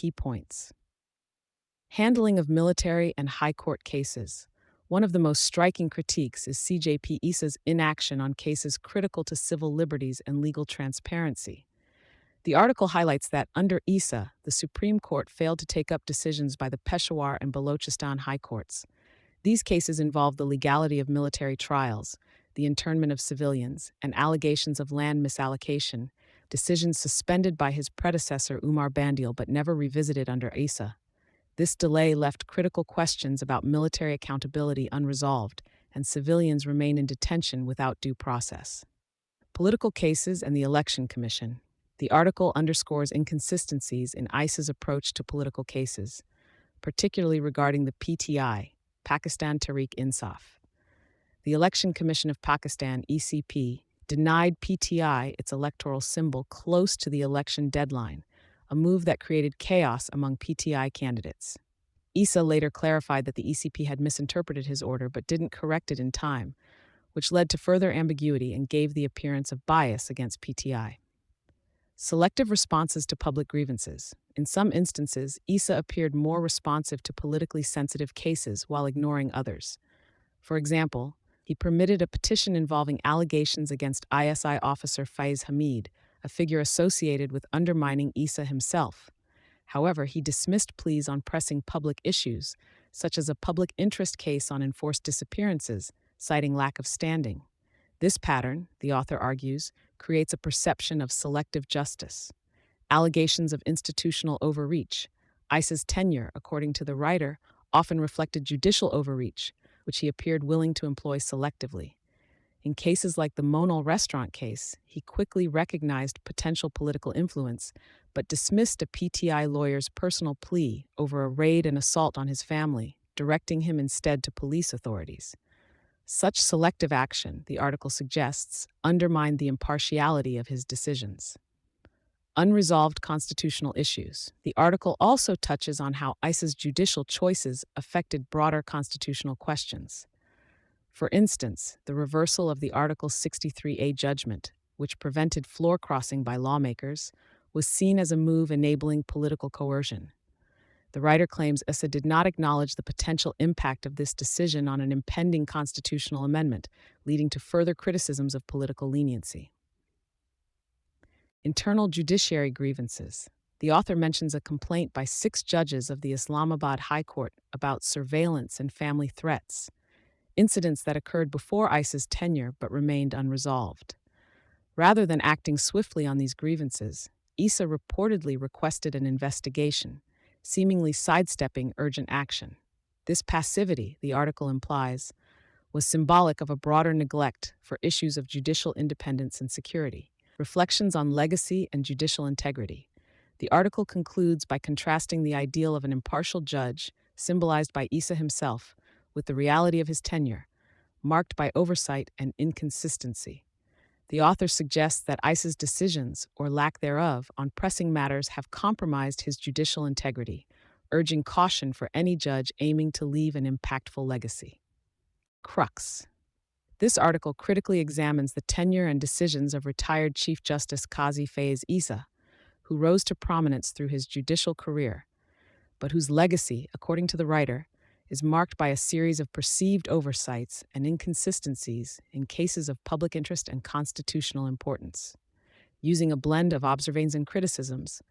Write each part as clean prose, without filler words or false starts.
key points. Handling of military and high court cases. One of the most striking critiques is CJP ISA's inaction on cases critical to civil liberties and legal transparency. The article highlights that, under ISA, the Supreme Court failed to take up decisions by the Peshawar and Balochistan high courts. These cases involve the legality of military trials, the internment of civilians, and allegations of land misallocation, decisions suspended by his predecessor Umar Bandil but never revisited under ISA. This delay left critical questions about military accountability unresolved, and civilians remain in detention without due process. Political cases and the Election Commission. The article underscores inconsistencies in ICE's approach to political cases, particularly regarding the PTI, Pakistan Tehreek-Insaf. The Election Commission of Pakistan, ECP, denied PTI its electoral symbol close to the election deadline, a move that created chaos among PTI candidates. ISA later clarified that the ECP had misinterpreted his order but didn't correct it in time, which led to further ambiguity and gave the appearance of bias against PTI. Selective responses to public grievances. In some instances, ISA appeared more responsive to politically sensitive cases while ignoring others. For example, he permitted a petition involving allegations against ISI officer Faiz Hamid, a figure associated with undermining ISA himself. However, he dismissed pleas on pressing public issues, such as a public interest case on enforced disappearances, citing lack of standing. This pattern, the author argues, creates a perception of selective justice. Allegations of institutional overreach. ISA's tenure, according to the writer, often reflected judicial overreach, which he appeared willing to employ selectively. In cases like the Monal restaurant case, he quickly recognized potential political influence, but dismissed a PTI lawyer's personal plea over a raid and assault on his family, directing him instead to police authorities. Such selective action, the article suggests, undermined the impartiality of his decisions. Unresolved constitutional issues. The article also touches on how ICE's judicial choices affected broader constitutional questions. For instance, the reversal of the Article 63A judgment, which prevented floor crossing by lawmakers, was seen as a move enabling political coercion. The writer claims ISA did not acknowledge the potential impact of this decision on an impending constitutional amendment, leading to further criticisms of political leniency. Internal judiciary grievances. The author mentions a complaint by 6 judges of the Islamabad High Court about surveillance and family threats, incidents that occurred before ICE's tenure but remained unresolved. Rather than acting swiftly on these grievances, ISA reportedly requested an investigation, seemingly sidestepping urgent action. This passivity, the article implies, was symbolic of a broader neglect for issues of judicial independence and security. Reflections on legacy and judicial integrity. The article concludes by contrasting the ideal of an impartial judge, symbolized by ISA himself, with the reality of his tenure, marked by oversight and inconsistency. The author suggests that ICE's decisions, or lack thereof, on pressing matters have compromised his judicial integrity, urging caution for any judge aiming to leave an impactful legacy. Crux. This article critically examines the tenure and decisions of retired Chief Justice Qazi Faiz Issa, who rose to prominence through his judicial career, but whose legacy, according to the writer, is marked by a series of perceived oversights and inconsistencies in cases of public interest and constitutional importance. Using a blend of observations and criticisms,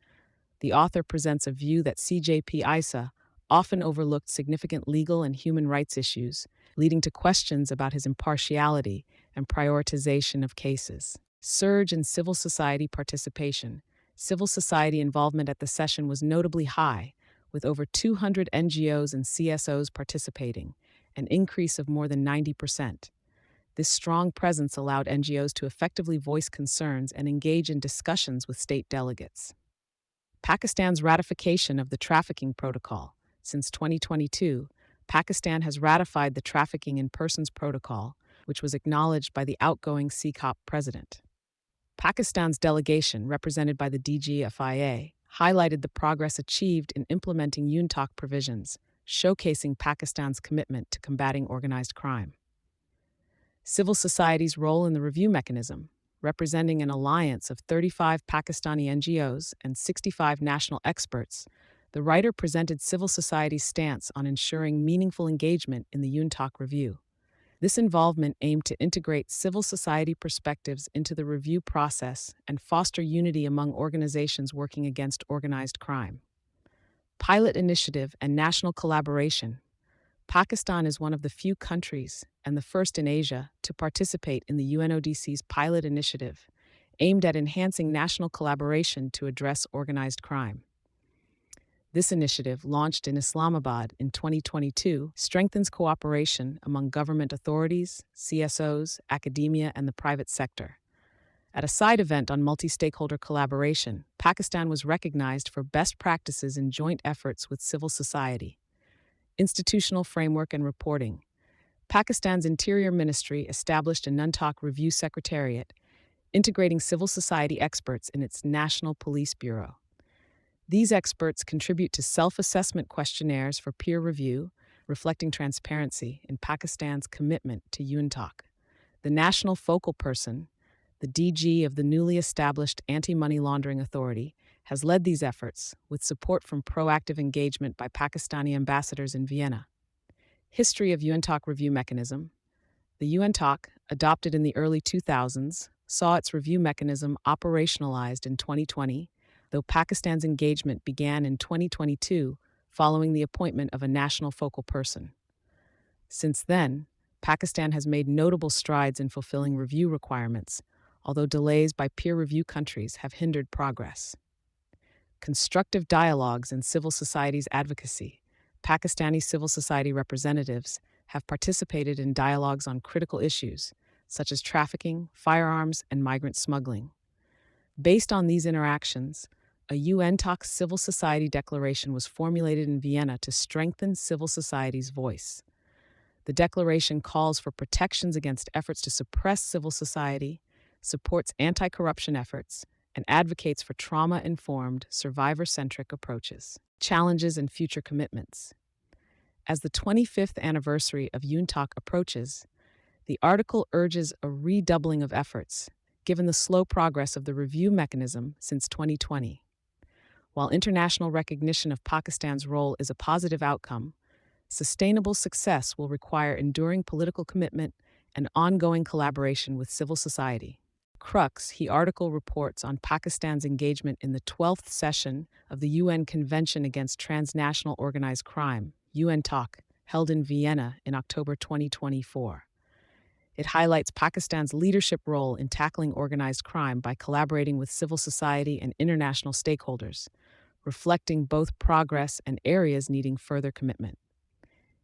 the author presents a view that CJP Issa often overlooked significant legal and human rights issues, leading to questions about his impartiality and prioritization of cases. Surge in civil society participation. Civil society involvement at the session was notably high, with over 200 NGOs and CSOs participating, an increase of more than 90%. This strong presence allowed NGOs to effectively voice concerns and engage in discussions with state delegates. Pakistan's ratification of the Trafficking Protocol. Since 2022, Pakistan has ratified the Trafficking in Persons Protocol, which was acknowledged by the outgoing CCOP president. Pakistan's delegation, represented by the DGFIA, highlighted the progress achieved in implementing UNTOC provisions, showcasing Pakistan's commitment to combating organized crime. Civil society's role in the review mechanism, representing an alliance of 35 Pakistani NGOs and 65 national experts, The writer presented civil society's stance on ensuring meaningful engagement in the UNTAC review. This involvement aimed to integrate civil society perspectives into the review process and foster unity among organizations working against organized crime. Pilot initiative and national collaboration. Pakistan is one of the few countries, and the first in Asia, to participate in the UNODC's pilot initiative, aimed at enhancing national collaboration to address organized crime. This initiative, launched in Islamabad in 2022, strengthens cooperation among government authorities, CSOs, academia, and the private sector. At a side event on multi-stakeholder collaboration, Pakistan was recognized for best practices in joint efforts with civil society. Institutional framework and reporting. Pakistan's Interior Ministry established a UNTAC Review Secretariat, integrating civil society experts in its National Police Bureau. These experts contribute to self-assessment questionnaires for peer review, reflecting transparency in Pakistan's commitment to UNTAC. The national focal person, the DG of the newly established Anti-Money Laundering Authority, has led these efforts, with support from proactive engagement by Pakistani ambassadors in Vienna. History of UNTAC review mechanism. The UNTAC, adopted in the early 2000s, saw its review mechanism operationalized in 2020, though Pakistan's engagement began in 2022 following the appointment of a national focal person. Since then, Pakistan has made notable strides in fulfilling review requirements, although delays by peer review countries have hindered progress. Constructive dialogues and civil society's advocacy. Pakistani civil society representatives have participated in dialogues on critical issues, such as trafficking, firearms, and migrant smuggling. Based on these interactions, a UNTAC civil society declaration was formulated in Vienna to strengthen civil society's voice. The declaration calls for protections against efforts to suppress civil society, supports anti-corruption efforts, and advocates for trauma-informed, survivor-centric approaches. Challenges and future commitments. As the 25th anniversary of UNTAC approaches, the article urges a redoubling of efforts, given the slow progress of the review mechanism since 2020. While international recognition of Pakistan's role is a positive outcome, sustainable success will require enduring political commitment and ongoing collaboration with civil society. Crux, the article reports on Pakistan's engagement in the 12th session of the UN Convention Against Transnational Organized Crime, UNTAC, held in Vienna in October 2024. It highlights Pakistan's leadership role in tackling organized crime by collaborating with civil society and international stakeholders, reflecting both progress and areas needing further commitment.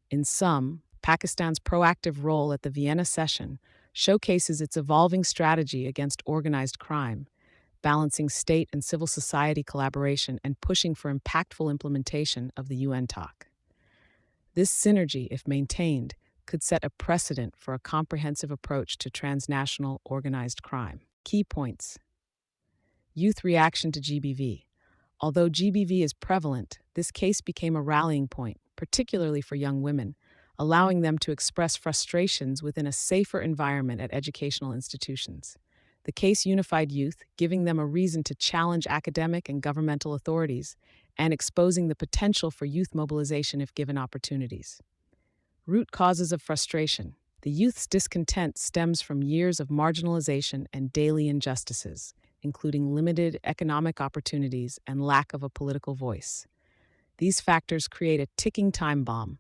In sum, Pakistan's proactive role at the Vienna session showcases its evolving strategy against organized crime, balancing state and civil society collaboration and pushing for impactful implementation of the UNTAC. This synergy, if maintained, could set a precedent for a comprehensive approach to transnational organized crime. Key points. Youth reaction to GBV. Although GBV is prevalent, this case became a rallying point, particularly for young women, allowing them to express frustrations within a safer environment at educational institutions. The case unified youth, giving them a reason to challenge academic and governmental authorities, and exposing the potential for youth mobilization if given opportunities. Root causes of frustration. The youth's discontent stems from years of marginalization and daily injustices, including limited economic opportunities and lack of a political voice. These factors create a ticking time bomb,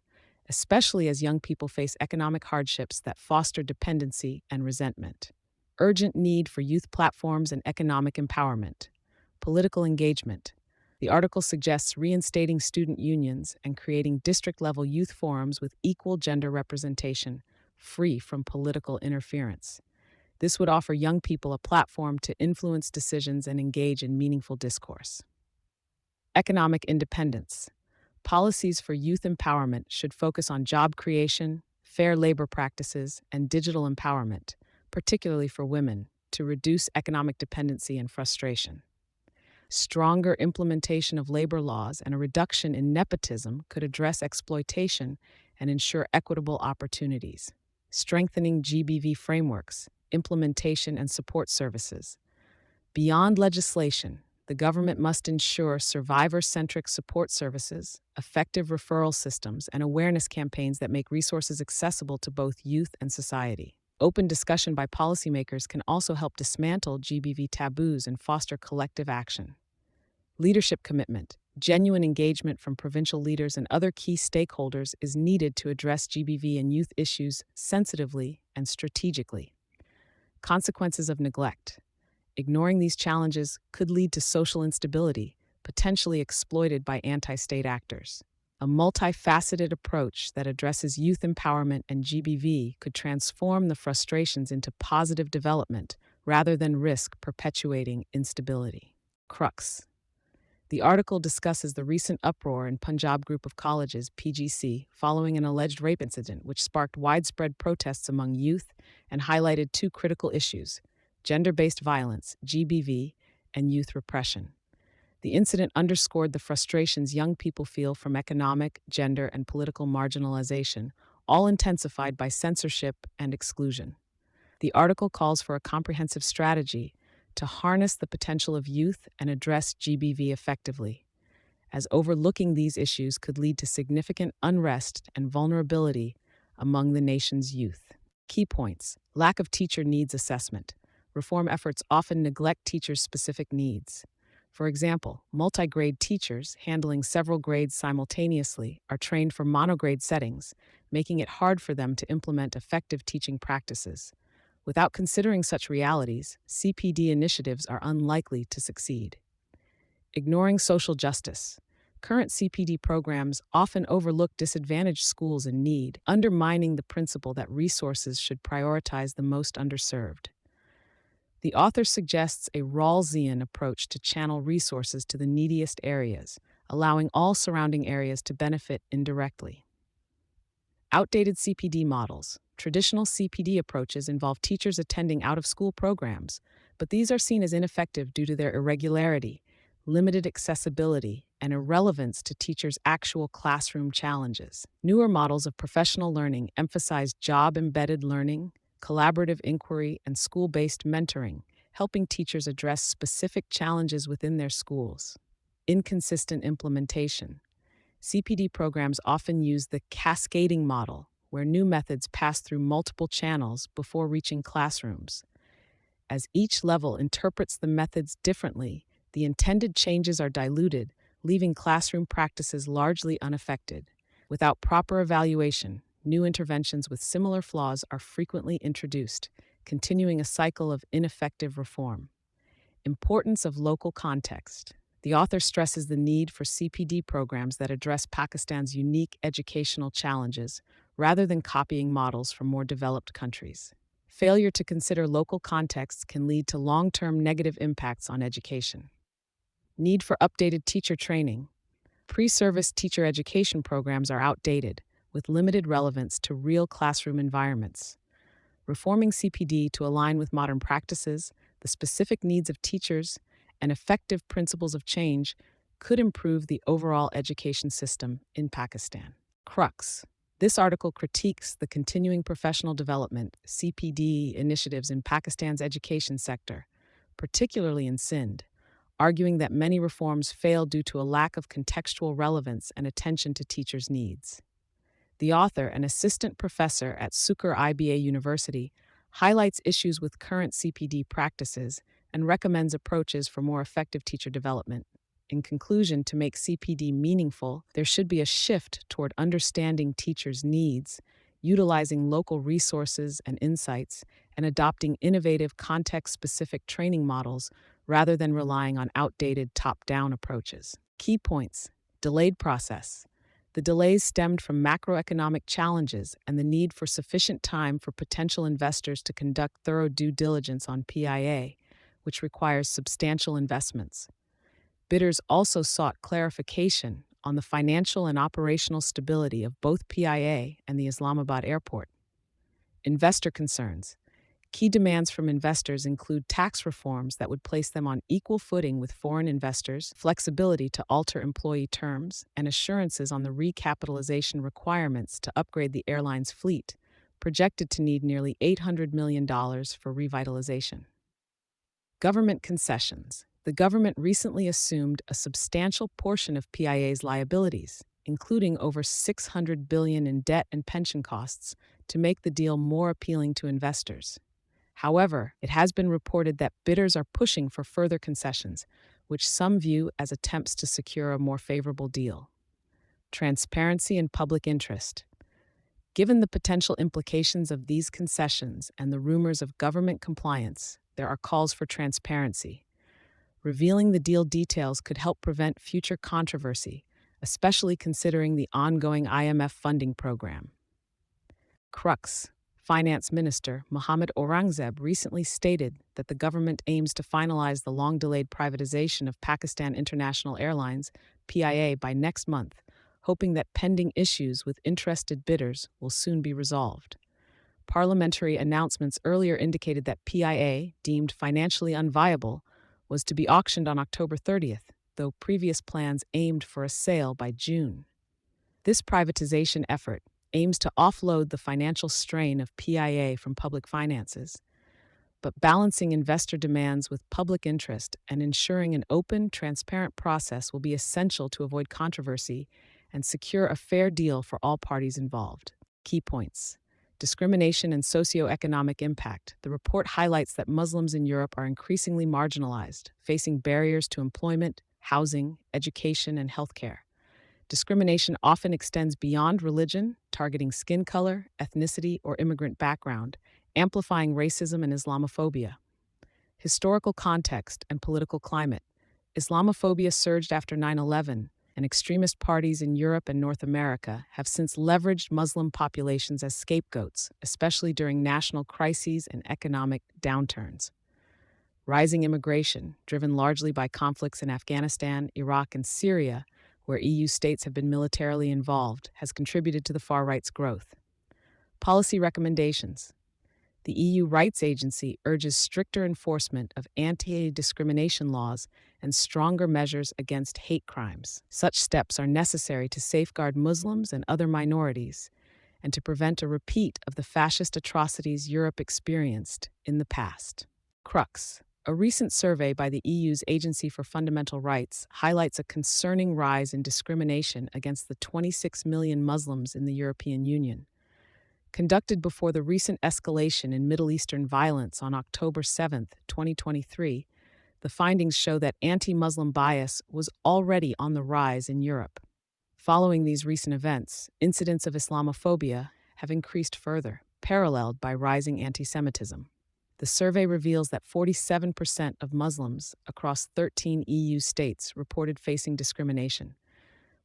especially as young people face economic hardships that foster dependency and resentment. Urgent need for youth platforms and economic empowerment. Political engagement. The article suggests reinstating student unions and creating district-level youth forums with equal gender representation, free from political interference. This would offer young people a platform to influence decisions and engage in meaningful discourse. Economic independence. Policies for youth empowerment should focus on job creation, fair labor practices, and digital empowerment, particularly for women, to reduce economic dependency and frustration. Stronger implementation of labor laws and a reduction in nepotism could address exploitation and ensure equitable opportunities. Strengthening GBV frameworks, implementation and support services. Beyond legislation, The government must ensure survivor-centric support services, effective referral systems, and awareness campaigns that make resources accessible to both youth and society. Open discussion by policymakers can also help dismantle GBV taboos and foster collective action. Leadership commitment. Genuine engagement from provincial leaders and other key stakeholders is needed to address GBV and youth issues sensitively and strategically. Consequences of neglect. Ignoring these challenges could lead to social instability, potentially exploited by anti-state actors. A multifaceted approach that addresses youth empowerment and GBV could transform the frustrations into positive development rather than risk perpetuating instability. Crux. The article discusses the recent uproar in Punjab Group of Colleges, PGC, following an alleged rape incident which sparked widespread protests among youth and highlighted two critical issues: gender-based violence, GBV, and youth repression. The incident underscored the frustrations young people feel from economic, gender, and political marginalization, all intensified by censorship and exclusion. The article calls for a comprehensive strategy to harness the potential of youth and address GBV effectively, as overlooking these issues could lead to significant unrest and vulnerability among the nation's youth. Key points: lack of teacher needs assessment. Reform efforts often neglect teachers' specific needs. For example, multi-grade teachers handling several grades simultaneously are trained for monograde settings, making it hard for them to implement effective teaching practices. Without considering such realities, CPD initiatives are unlikely to succeed. Ignoring social justice. Current CPD programs often overlook disadvantaged schools in need, undermining the principle that resources should prioritize the most underserved. The author suggests a Rawlsian approach to channel resources to the neediest areas, allowing all surrounding areas to benefit indirectly. Outdated CPD models. Traditional CPD approaches involve teachers attending out-of-school programs, but these are seen as ineffective due to their irregularity, limited accessibility, and irrelevance to teachers' actual classroom challenges. Newer models of professional learning emphasize job-embedded learning, collaborative inquiry, and school-based mentoring, helping teachers address specific challenges within their schools. Inconsistent implementation. CPD programs often use the cascading model, where new methods pass through multiple channels before reaching classrooms. As each level interprets the methods differently, the intended changes are diluted, leaving classroom practices largely unaffected. Without proper evaluation, new interventions with similar flaws are frequently introduced, continuing a cycle of ineffective reform. Importance of local context. The author stresses the need for CPD programs that address Pakistan's unique educational challenges, rather than copying models from more developed countries. Failure to consider local contexts can lead to long-term negative impacts on education. Need for updated teacher training. Pre-service teacher education programs are outdated, with limited relevance to real classroom environments. Reforming CPD to align with modern practices, the specific needs of teachers, and effective principles of change could improve the overall education system in Pakistan. Crux. This article critiques the continuing professional development (CPD) initiatives in Pakistan's education sector, particularly in Sindh, arguing that many reforms fail due to a lack of contextual relevance and attention to teachers' needs. The author, an assistant professor at Sukkur IBA University, highlights issues with current CPD practices and recommends approaches for more effective teacher development. In conclusion, to make CPD meaningful, there should be a shift toward understanding teachers' needs, utilizing local resources and insights, and adopting innovative, context-specific training models rather than relying on outdated top-down approaches. Key points. Delayed process. The delays stemmed from macroeconomic challenges and the need for sufficient time for potential investors to conduct thorough due diligence on PIA, which requires substantial investments. Bidders also sought clarification on the financial and operational stability of both PIA and the Islamabad airport. Investor concerns. Key demands from investors include tax reforms that would place them on equal footing with foreign investors, flexibility to alter employee terms, and assurances on the recapitalization requirements to upgrade the airline's fleet, projected to need nearly $800 million for revitalization. Government concessions. The government recently assumed a substantial portion of PIA's liabilities, including over $600 billion in debt and pension costs, to make the deal more appealing to investors. However, it has been reported that bidders are pushing for further concessions, which some view as attempts to secure a more favorable deal. Transparency and public interest. Given the potential implications of these concessions and the rumors of government compliance, there are calls for transparency. Revealing the deal details could help prevent future controversy, especially considering the ongoing IMF funding program. Crux. Finance Minister Mohammad Aurangzeb recently stated that the government aims to finalize the long-delayed privatization of Pakistan International Airlines, PIA, by next month, hoping that pending issues with interested bidders will soon be resolved. Parliamentary announcements earlier indicated that PIA, deemed financially unviable, was to be auctioned on October 30th, though previous plans aimed for a sale by June. This privatization effort aims to offload the financial strain of PIA from public finances, but balancing investor demands with public interest and ensuring an open, transparent process will be essential to avoid controversy and secure a fair deal for all parties involved. Key points. Discrimination and socioeconomic impact. The report highlights that Muslims in Europe are increasingly marginalized, facing barriers to employment, housing, education, and healthcare. Discrimination often extends beyond religion, targeting skin color, ethnicity, or immigrant background, amplifying racism and Islamophobia. Historical context and political climate. Islamophobia surged after 9/11, and extremist parties in Europe and North America have since leveraged Muslim populations as scapegoats, especially during national crises and economic downturns. Rising immigration, driven largely by conflicts in Afghanistan, Iraq, and Syria, where EU states have been militarily involved, has contributed to the far right's growth. Policy recommendations. The EU Rights Agency urges stricter enforcement of anti-discrimination laws and stronger measures against hate crimes. Such steps are necessary to safeguard Muslims and other minorities and to prevent a repeat of the fascist atrocities Europe experienced in the past. Crux. A recent survey by the EU's Agency for Fundamental Rights highlights a concerning rise in discrimination against the 26 million Muslims in the European Union. Conducted before the recent escalation in Middle Eastern violence on October 7, 2023, the findings show that anti-Muslim bias was already on the rise in Europe. Following these recent events, incidents of Islamophobia have increased further, paralleled by rising anti-Semitism. The survey reveals that 47% of Muslims across 13 EU states reported facing discrimination,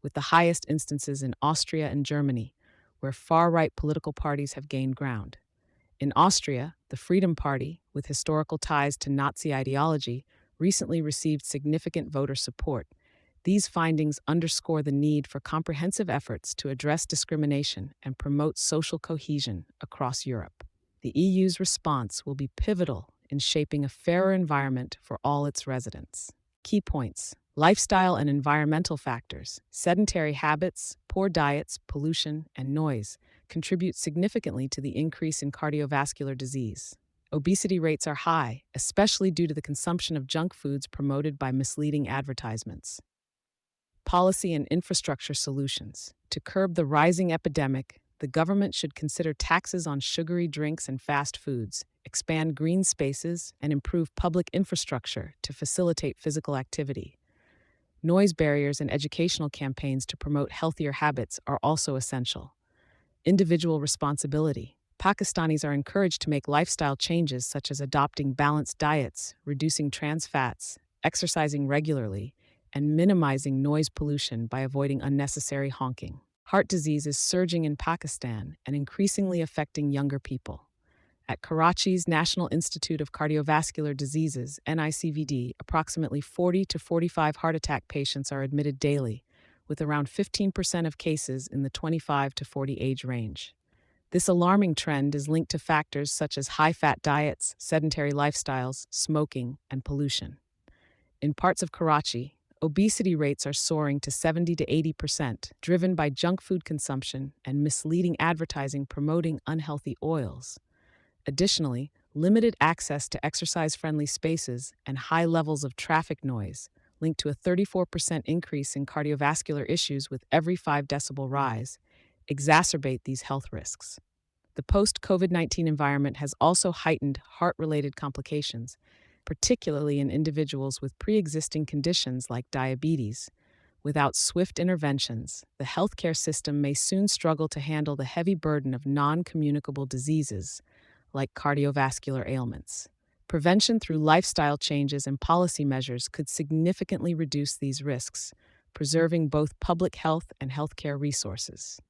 with the highest instances in Austria and Germany, where far-right political parties have gained ground. In Austria, the Freedom Party, with historical ties to Nazi ideology, recently received significant voter support. These findings underscore the need for comprehensive efforts to address discrimination and promote social cohesion across Europe. The EU's response will be pivotal in shaping a fairer environment for all its residents. Key points. Lifestyle and environmental factors, sedentary habits, poor diets, pollution, and noise contribute significantly to the increase in cardiovascular disease. Obesity rates are high, especially due to the consumption of junk foods promoted by misleading advertisements. Policy and infrastructure solutions. To curb the rising epidemic, the government should consider taxes on sugary drinks and fast foods, expand green spaces, and improve public infrastructure to facilitate physical activity. Noise barriers and educational campaigns to promote healthier habits are also essential. Individual responsibility. Pakistanis are encouraged to make lifestyle changes such as adopting balanced diets, reducing trans fats, exercising regularly, and minimizing noise pollution by avoiding unnecessary honking. Heart disease is surging in Pakistan and increasingly affecting younger people. At Karachi's National Institute of Cardiovascular Diseases, NICVD, approximately 40 to 45 heart attack patients are admitted daily, with around 15% of cases in the 25 to 40 age range. This alarming trend is linked to factors such as high-fat diets, sedentary lifestyles, smoking, and pollution. In parts of Karachi, obesity rates are soaring to 70 to 80%, driven by junk food consumption and misleading advertising promoting unhealthy oils. Additionally, limited access to exercise-friendly spaces, and high levels of traffic noise, linked to a 34% increase in cardiovascular issues with every 5 decibel rise, exacerbate these health risks. The post-COVID 19 environment has also heightened heart-related complications, particularly in individuals with pre-existing conditions like diabetes. Without swift interventions, the healthcare system may soon struggle to handle the heavy burden of non-communicable diseases like cardiovascular ailments. Prevention through lifestyle changes and policy measures could significantly reduce these risks, preserving both public health and healthcare resources.